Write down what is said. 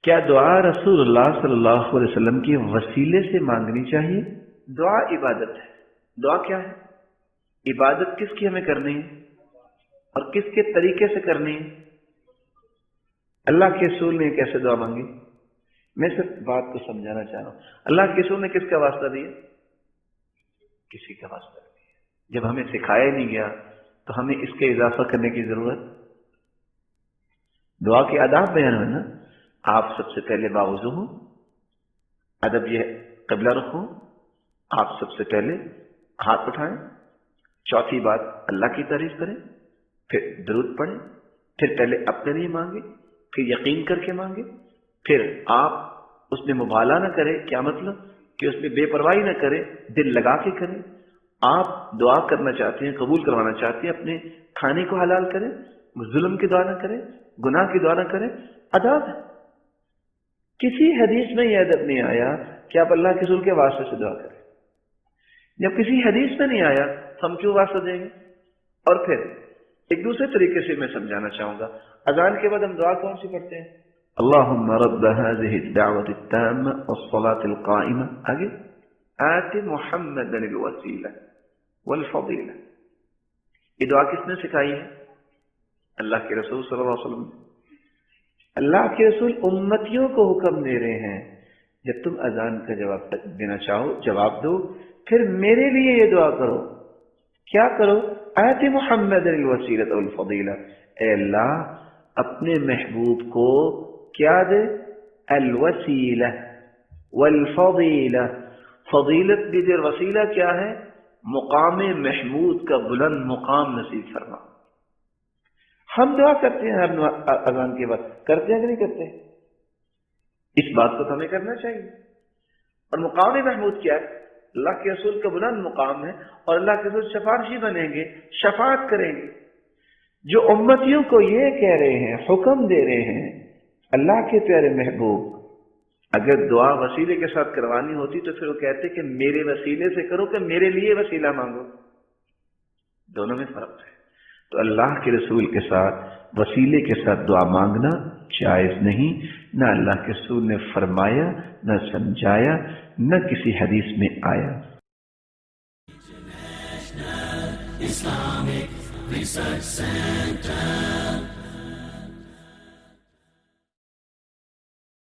کیا دعا رسول اللہ صلی اللہ علیہ وسلم کے وسیلے سے مانگنی چاہیے؟ دعا عبادت ہے. دعا کیا ہے؟ عبادت کس کی ہمیں کرنی ہے اور کس کے طریقے سے کرنی ہے؟ اللہ کے رسول نے کیسے دعا مانگی؟ میں صرف بات کو سمجھانا چاہ رہا ہوں. اللہ کے رسول نے کس کا واسطہ دیا؟ کسی کا واسطہ نہیں دیا. جب ہمیں سکھایا نہیں گیا تو ہمیں اس کے اضافہ کرنے کی ضرورت. دعا کے آداب بیان ہوئے نا. آپ سب سے پہلے باوضو ہوں، ادب یہ قبلہ رخو. آپ سب سے پہلے ہاتھ اٹھائیں. چوتھی بات اللہ کی تعریف کریں، پھر درود پڑھیں، پھر پہلے اپنے لیے مانگیں، پھر یقین کر کے مانگیں، پھر آپ اس میں مبالغہ نہ کریں. کیا مطلب؟ کہ اس میں بے پرواہی نہ کریں، دل لگا کے کریں. آپ دعا کرنا چاہتے ہیں، قبول کروانا چاہتے ہیں، اپنے کھانے کو حلال کریں، ظلم کی دعا نہ کریں، گناہ کی دعا نہ کریں. ادب ہے. کسی حدیث میں یہ ادب نہیں آیا کہ آپ اللہ کے رسول کے واسطے سے دعا کریں. جب کسی حدیث میں نہیں آیا تو ہم کیوں واسطہ دیں گے؟ اور پھر ایک دوسرے طریقے سے میں سمجھانا چاہوں گا. اذان کے بعد ہم دعا کون سی پڑھتے ہیں؟ اللہم رب هذه الدعوة التامة والصلاة القائمة. آگے آت محمدا الوسیلہ والفضیلہ. یہ دعا کس نے سکھائی ہے؟ اللہ کے رسول صلی اللہ علیہ وسلم. اللہ کے رسول امتیوں کو حکم دے رہے ہیں جب تم اذان کا جواب دینا چاہو جواب دو، پھر میرے لیے یہ دعا کرو. کیا کرو؟ آت محمد الوسیلۃ والفضیلہ. اے اللہ اپنے محبوب کو کیا دے؟ الوسیلہ والفضیلہ. فضیلت بھی دے. وسیلہ کیا ہے؟ مقام محمود کا بلند مقام نصیب فرما. ہم دعا کرتے ہیں ہر اذان کے بعد، کرتے ہیں کہ نہیں کرتے؟ اس بات کو تو ہمیں کرنا چاہیے. اور مقام محمود کیا ہے؟ اللہ کے رسول کا بلند مقام ہے، اور اللہ کے رسول سفارشی بنیں گے، شفاعت کریں گے. جو امتیوں کو یہ کہہ رہے ہیں، حکم دے رہے ہیں، اللہ کے پیارے محبوب اگر دعا وسیلے کے ساتھ کروانی ہوتی تو پھر وہ کہتے کہ میرے وسیلے سے کرو کہ میرے لیے وسیلہ مانگو. دونوں میں فرق ہے. تو اللہ کے رسول کے ساتھ وسیلے کے ساتھ دعا مانگنا جائز نہیں. نہ اللہ کے رسول نے فرمایا، نہ سمجھایا، نہ کسی حدیث میں آیا. Islamic Research Center.